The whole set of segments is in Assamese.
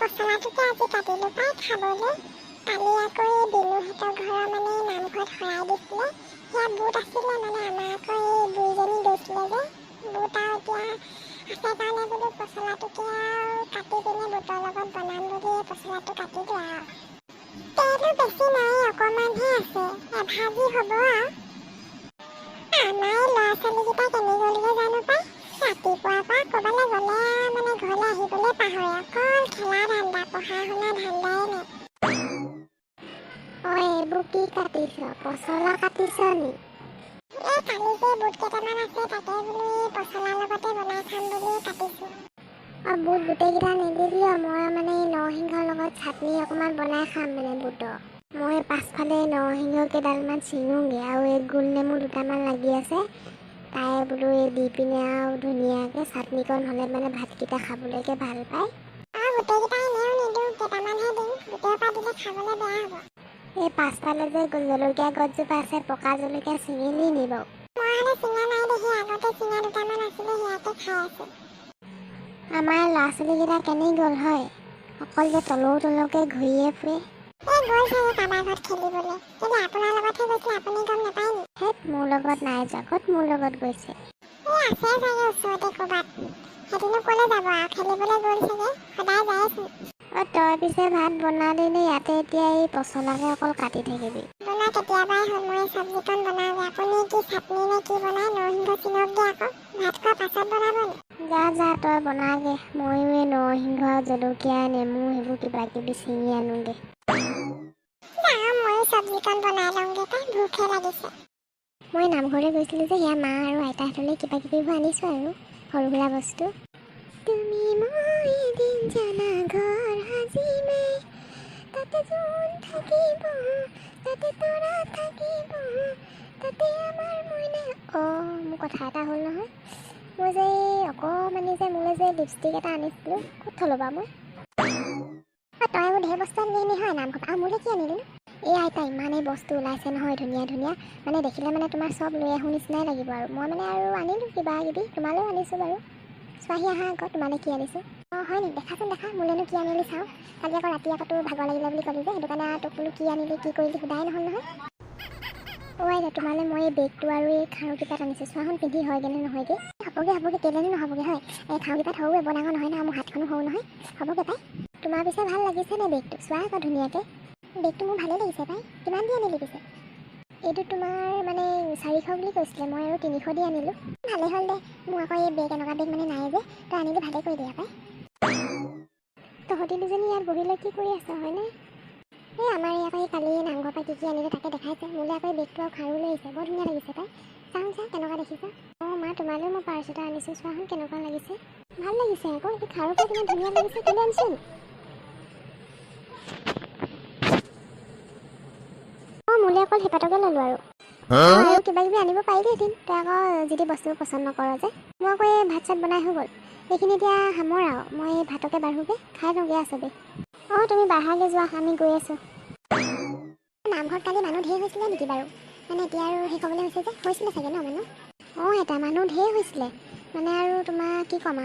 পচলাটোকে আজি কাটিলোঁ পাই খাবলৈ। কালি আকৌ এই বিনুহঁতৰ ঘৰৰ মানে নামঘৰত শৰাই দিছিলে, সেয়া বুট আছিলে মানে আমাৰ আকৌ এই বুঢ়ীজনী গৈছিলে যে বুট আৰু এতিয়া আছে কাৰণে বোলো পচলাটোকে আৰু কাটি পিনে বুটৰ লগত বনাম বুলি পচলাটো কাটিলোঁ আৰু। তেলো বেছি নাই, অকণমানহে আছে, এভাজি হ'ব আৰু। আমাৰ ল'ৰা ছোৱালীকেইটা কেনি গ'লগৈ জানো পাই। ৰাতিপুৱাৰ পৰা ক'ৰবালৈ গ'লে মানে ঘৰলৈ আহিবলৈ পাহৰে, অকল খেলা ধান্দা, পঢ়া শুনা ধান্দাই নাই। এইবোৰ কি কাটিছ? পচলা কাটিছ নি? এই কালি যে বুট কেইটামান আছে তাকে বোলো এই পচলাৰ লগতে বনাই খাম বুলি কাটিছোঁ। বুট গোটেইকেইটা নিদিবি, মই মানে নৰসিংহৰ লগত চাটনি অকণমান বনাই খাম মানে বুটৰ। মই পাছফালে নৰসিংহ কেইডালমান ছিঙোগৈ আৰু এই গোল নেমু দুটামান লাগি আছে, তাই বোলো এই দি পিনে আৰু ধুনীয়াকৈ চাটনিকণ হ'লে মানে ভাতকেইটা খাবলৈকে ভাল পায়। গোটেইকেইটাই এনেও নিদিওঁ, কেইটামানহে দিম, গোটেই পৰা দিলে খাবলৈ বেয়া হ'ব। এই পাছফালে যে জলকীয়া গছজোপা আছে, পকা জলকীয়া ছিঙিলি নি বাৰু? মই হ'লে ছিঙা নাই দেখি, আগতে ছিঙা দুটামান আছিলে সেয়াকে খাই আছোঁ। আমাৰ ল'ৰা ছোৱালীকেইটা কেনি গ'ল হয়? অকল যে তলৌকে ঘূৰিয়ে ফুৰে। এই গ'ল চাগে কাৰোবাৰ ঘৰত খেলিবলৈ। কিন্তু আপোনাৰ লগতহে গৈছিলে, আপুনি গম নাপায় নি? হেত, মোৰ লগত নাই যোৱা, ক'ত মোৰ লগত গৈছে? এই আছে চাগে ওচৰতে ক'ৰবাত। সিহঁতিনো ক'লৈ যাব আৰু, খেলিবলৈ গ'ল চাগে, সদায় যায়চোন। তই পিছে ভাত বনালি নে ইয়াতে এতিয়া এই পচলাকে অকল কাটি থাকিবি? বনোৱা কেতিয়াবাই হ'ল, মই চব্জিকণ বনাওঁগৈ। আপুনি কি চাটনি নে কি বনাই নৰসিংহ ছিঙকগৈ আকৌ, ভাত খোৱাৰ পাছত বনাব নি? যা তই বনাগে, ময়ো এই নৰসিংহ জলকীয়া নেমু সেইবোৰ কিবা কিবি ছিঙি আনোগৈ। ময়ো চব্জিকণ বনাই লওঁগৈ পাই, ভোকহে লাগিছে। মই নামঘৰলৈ গৈছিলোঁ যে, সেয়া মা আৰু আইতাহঁতলৈ কিবা কিবিবোৰ আনিছোঁ আৰু সৰু সুৰা বস্তু। তুমি মই এদিন জানা ঘৰ সাজিমে, তাতে জোন থাকিব, তাতে তৰা থাকিব, তাতে আমাৰ মইনা। মোৰ কথা এটা হ'ল নহয়, মই যে অকণমানি যে মোলৈ যে লিপষ্টিক এটা আনিছিলোঁ, ক'ত থলোঁ বাৰু মই? তই মোৰ ঢেৰ বস্তু আনিলি হয় নামঘৰত, আৰু মোলৈ কি আনিলি? এই আইতা ইমানেই বস্তু ওলাইছে নহয় ধুনীয়া ধুনীয়া, মানে দেখিলে মানে তোমাৰ চব লৈ আহোঁ নিচিনাই লাগিব আৰু। মই মানে আৰু আনিলোঁ কিবা কিবি, তোমালৈও আনিছোঁ বাৰু। চোৱাহি আহা আকৌ তোমালৈ কি আনিছোঁ। হয় নি? দেখাচোন দেখা, মোলৈনো কি আনিলি চাওঁ। কালি আকৌ ৰাতি আকৌ তোৰ ভাগৰ লাগিলে বুলি ক'লি যে, সেইটো কাৰণে তোক বোলো কি আনিলি কি কৰিলি সোধাই নহ'ল নহয়। আইতা তোমালৈ মই এই বেগটো আৰু এই খাৰুকেইপাত আনিছোঁ, চোৱাচোন পিন্ধি হয়গৈ নে নহয়গৈ। হ'বগৈ কেলেনো নহ'বগৈ হয়, এই খাৰুকেইপাত সৰু বৰ ডাঙৰ নহয় নহয়, মোৰ হাতখনো সৰু নহয়, হ'বগৈ পাই। তোমাৰ পিছে ভাল লাগিছে নে বেগটো? চোৱা আকৌ ধুনীয়াকৈ। বেগটো মোৰ ভালেই লাগিছে পাই। কিমান দি আনিলি পিছে? এইটো তোমাৰ মানে 400 বুলি কৈছিলে, মই আৰু 300 দি আনিলোঁ। ভালেই হ'ল দে, মোৰ আকৌ এই বেগ এনেকুৱা বেগ মানে নাই যে, তই আনিলি ভালেই কৰিলি পাই। তহঁতি দুজনী ইয়াত বহিলৈ কি কৰি আছ হয়নে? এই আমাৰ ইয়াত এই কালি নামঘৰৰ পৰা কি আনিলে তাকে দেখাইছে, মোলৈ আকৌ এই বেগটো আৰু খাৰু লৈ আহিছে, বৰ ধুনীয়া লাগিছে পাই। চা কেনেকুৱা দেখিছা? মা তোমালৈও মই পাৰ্চ এটা আনিছোঁ, চোৱাচোন কেনেকুৱা লাগিছে। ভাল লাগিছে আকৌ, এই খাৰুটো কিমান ধুনীয়া লাগিছে, কেলৈ আনিছোঁ? মোলৈ অকল সেইপাতকে ল'লোঁ আৰু কিবা কিবি আনিব পাৰিলিহেঁতেন, তই আকৌ যদি বস্তু পচন্দ নকৰ যে। মই আকৌ এই ভাত চাত বনাই হৈ গ'ল, সেইখিনি এতিয়া সামৰ আৰু মই এই ভাতকে বাঢ়োগৈ, খাই লওঁগৈ আৰু চবেই। তুমি বাঢ়াগৈ যোৱা, আমি গৈ আছোঁ। নামঘৰত কালি মানুহ ঢেৰ হৈছিলে নেকি বাৰু? মানে এতিয়া আৰু শেষ হ'বলৈ হৈছে যে, হৈছিলে চাগে ন মানুহ? এটা মানুহ ঢেৰ হৈছিলে, মানে আৰু তোমাৰ কি ক'ম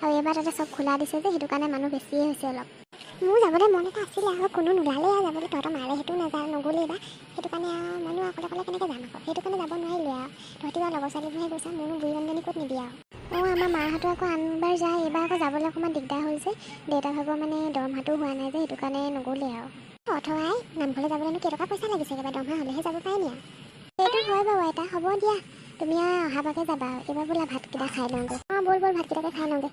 আৰু এইবাৰ তাতে চব খোলা দিছে যে, সেইটো কাৰণে মানুহ বেছিয়ে হৈছে অলপ। মোৰ যাবলৈ মন এটা আছিলে আৰু কোনো নোলালেই আৰু যাবলৈ, তহঁতৰ মাৰে সেইটো নগ'লেই বা, সেইটো কাৰণে আৰু মইনো অকলে কেনেকৈ যাম আকৌ, সেইটো কাৰণে যাব নোৱাৰিলোঁ আৰু। তহঁতি বাৰু লগৰ ছোৱালীবোৰহে গৈছা, মোৰনো বুঢ়ী মানুহজনী ক'ত নিবি আৰু। আমাৰ মাহঁতো আকৌ আনবাৰ যায়, এইবাৰ আকৌ যাবলৈ অকণমান দিগদাৰ হ'ল যে, দেউতা ভাগৰ মানে দৰমহাটো হোৱা নাই যে, সেইটো কাৰণে নগ'লে আৰু। অথৱাই নামঘৰলৈ যাবলৈনো কেইটকা পইচা লাগিছে, একেবাৰে দৰমহা হ'লেহে যাব পাৰিম আৰু। সেইটো হয় বাৰু আইতা, হ'ব দিয়া, তুমি আৰু অহাবাৰকৈ যাবা আৰু। এইবাৰ বোলা ভাতকেইটা খাই লওঁগৈ। ব'ল ভাতকেইটাকে খাই লওঁগৈ।